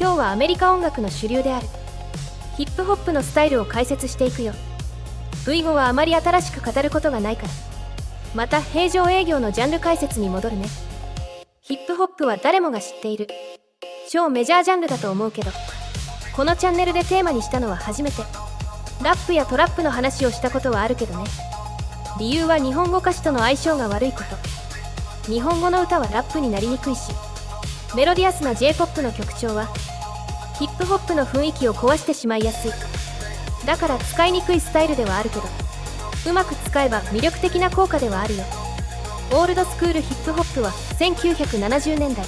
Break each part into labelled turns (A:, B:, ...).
A: 今日はアメリカ音楽の主流であるヒップホップのスタイルを解説していくよ。 V 語はあまり新しく語ることがないから、また平常営業のジャンル解説に戻るね。ヒップホップは誰もが知っている超メジャージャンルだと思うけど、このチャンネルでテーマにしたのは初めて。ラップやトラップの話をしたことはあるけどね。理由は日本語歌詞との相性が悪いこと。日本語の歌はラップになりにくいし、メロディアスな J-POP の曲調はヒップホップの雰囲気を壊してしまいやすい。だから使いにくいスタイルではあるけど、うまく使えば魅力的な効果ではあるよ。オールドスクールヒップホップは1970年代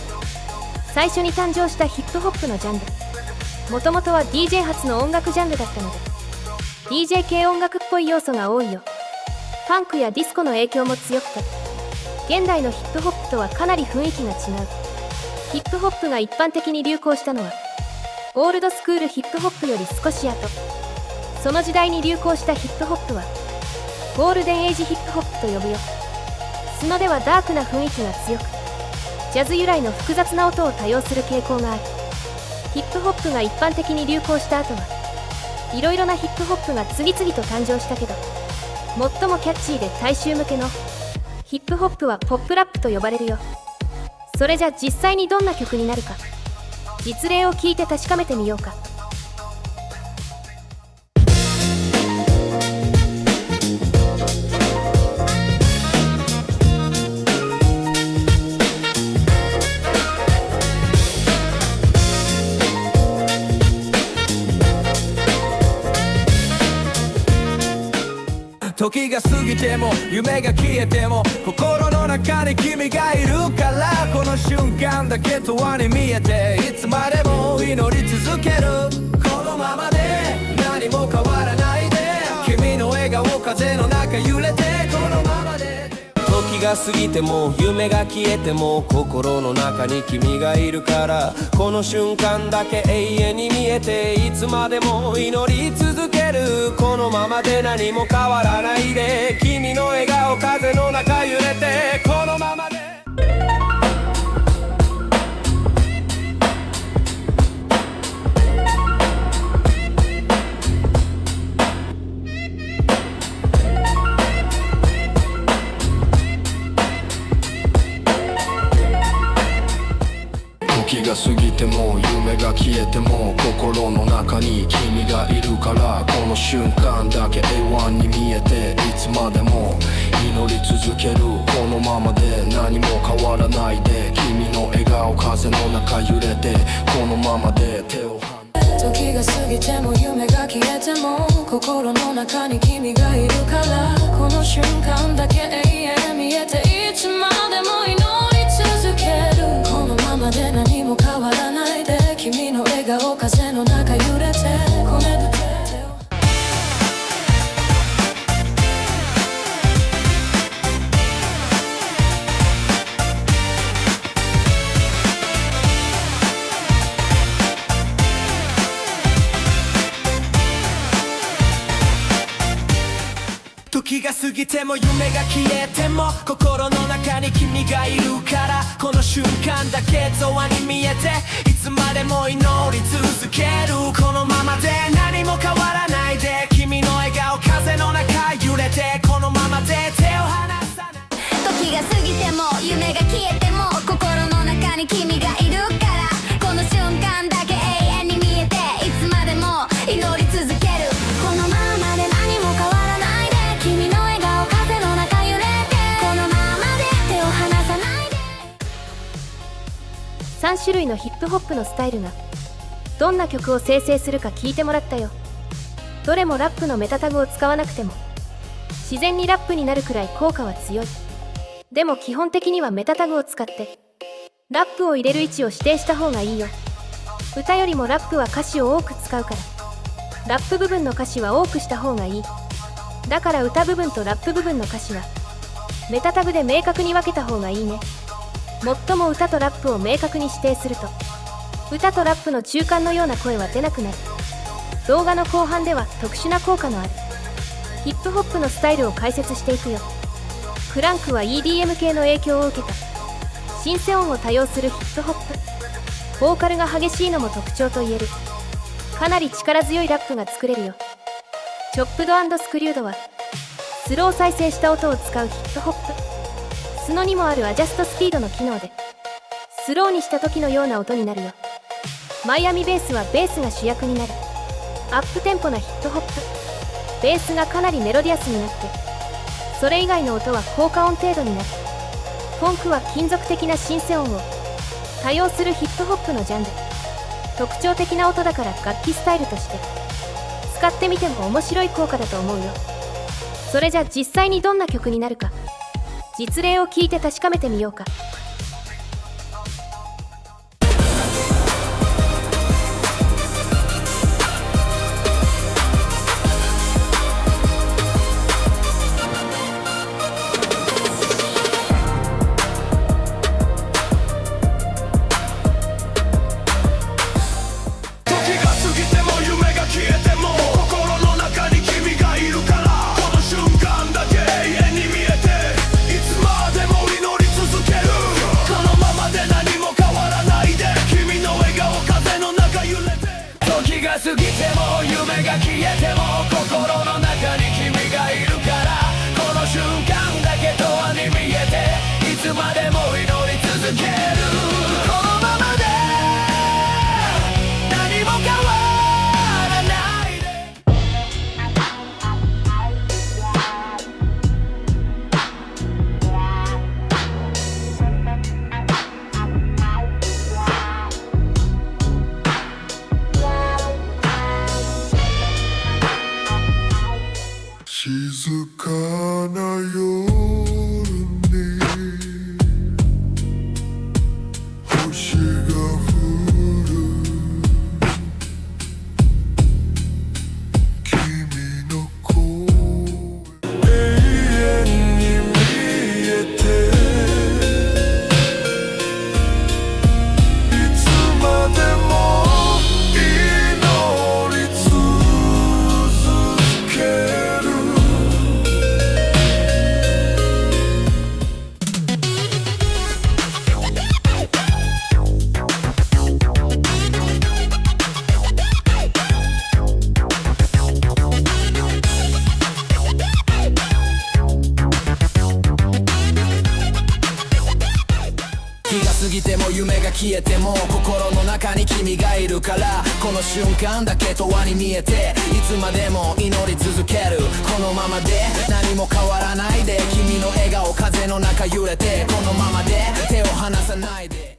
A: 最初に誕生したヒップホップのジャンル。もともとは DJ 発の音楽ジャンルだったので、 DJ 系音楽っぽい要素が多いよ。ファンクやディスコの影響も強くて、現代のヒップホップとはかなり雰囲気が違う。ヒップホップが一般的に流行したのはオールドスクールヒップホップより少し後。その時代に流行したヒップホップはゴールデンエイジヒップホップと呼ぶよ。スノではダークな雰囲気が強く、ジャズ由来の複雑な音を多用する傾向がある。ヒップホップが一般的に流行した後はいろいろなヒップホップが次々と誕生したけど、最もキャッチーで大衆向けのヒップホップはポップラップと呼ばれるよ。それじゃ実際にどんな曲になるか、実例を聞いて確かめてみようか。
B: 時が過ぎても夢が消えても心の中に君がいるから、この瞬間だけ永遠に見えていつまでも祈り続ける。このままで何も変わらないで、君の笑顔風の中揺れて、このままで。時が過ぎても夢が消えても心の中に君がいるから、この瞬間だけ永遠に見えていつまでも祈り続ける。このままで何も変わらないで、君の笑顔風の中揺れて、このままで。
C: 時が過ぎても夢が消えても心の中に君がいるから、この瞬間だけ永遠に見えていつまでも祈り続ける。このままで何も変わらないで、君の笑顔風の中揺れて、このままで手を
D: 時が過ぎても夢が消えても心の中に君がいるから、この瞬間だけ永遠見えていつまでも祈り続ける。このままで何も変わらないで、君の笑顔風の中揺れて、こねる手を
B: 時が過ぎても夢が消えても心の中に君がいるから、この瞬間だけ永遠に見えていつまでも祈り続ける。このままで何も変わらないで、君の笑顔風の中揺れて、このままで手を離さない。
E: 時が過ぎても夢が消えても心の中に君がいるから、この瞬間だけ永遠に見えていつまでも祈り続ける。このままで何も変わらないで、君の笑顔風の中揺れて、このままで手を離さないで。
A: 3種類のヒップホップのスタイルがどんな曲を生成するか聞いてもらったよ。どれもラップのメタタグを使わなくても自然にラップになるくらい効果は強い。でも基本的にはメタタグを使ってラップを入れる位置を指定した方がいいよ。歌よりもラップは歌詞を多く使うから、ラップ部分の歌詞は多くした方がいい。だから歌部分とラップ部分の歌詞はメタタグで明確に分けた方がいいね。もっとも歌とラップを明確に指定すると歌とラップの中間のような声は出なくなる。動画の後半では特殊な効果のあるヒップホップのスタイルを解説していくよ。クランクは EDM 系の影響を受けたシンセ音を多用するヒップホップ。ボーカルが激しいのも特徴と言える。かなり力強いラップが作れるよ。チョップド&スクリュードはスロー再生した音を使うヒップホップ。スノにもあるアジャストスピードの機能でスローにした時のような音になるよ。マイアミベースはベースが主役になるアップテンポなヒップホップ。ベースがかなりメロディアスになって、それ以外の音は効果音程度になる。フォンクは金属的なシンセ音を多用するヒップホップのジャンル。特徴的な音だから楽器スタイルとして使ってみても面白い効果だと思うよ。それじゃ実際にどんな曲になるか、実例を聞いて確かめてみようか。
B: 過ぎても夢が消えても心の中に君がいるから、この瞬間だけ永遠に見えていつまでも祈り続ける。このままで何も変わらないで。
F: 静かな夜に星が降る、君の声永遠に見えて、いつまでも祈り続ける。
B: 気が過ぎても夢が消えても心の中に君がいるから、この瞬間だけ永遠に見えていつまでも祈り続ける。このままで何も変わらないで、君の笑顔風の中揺れて、このままで手を離さないで。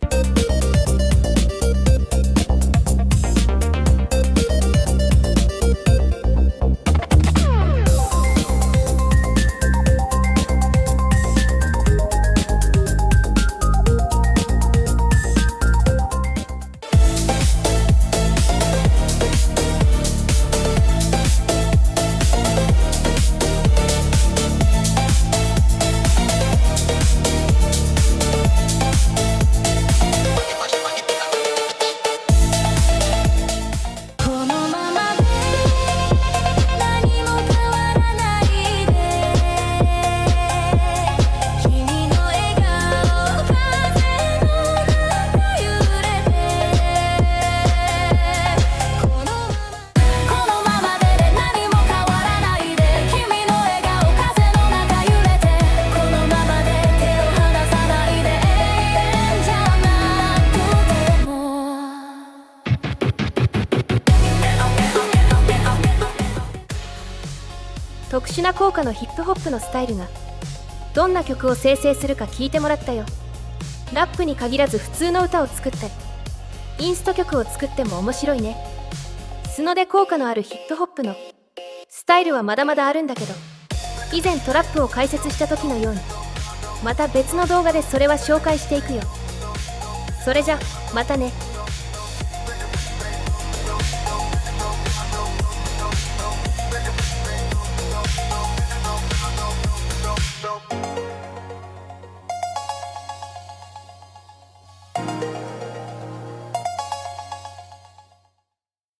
A: 特殊な効果のヒップホップのスタイルがどんな曲を生成するか聞いてもらったよ。ラップに限らず普通の歌を作ったりインスト曲を作っても面白いね。スノで効果のあるヒップホップのスタイルはまだまだあるんだけど、以前トラップを解説した時のようにまた別の動画でそれは紹介していくよ。それじゃまたね。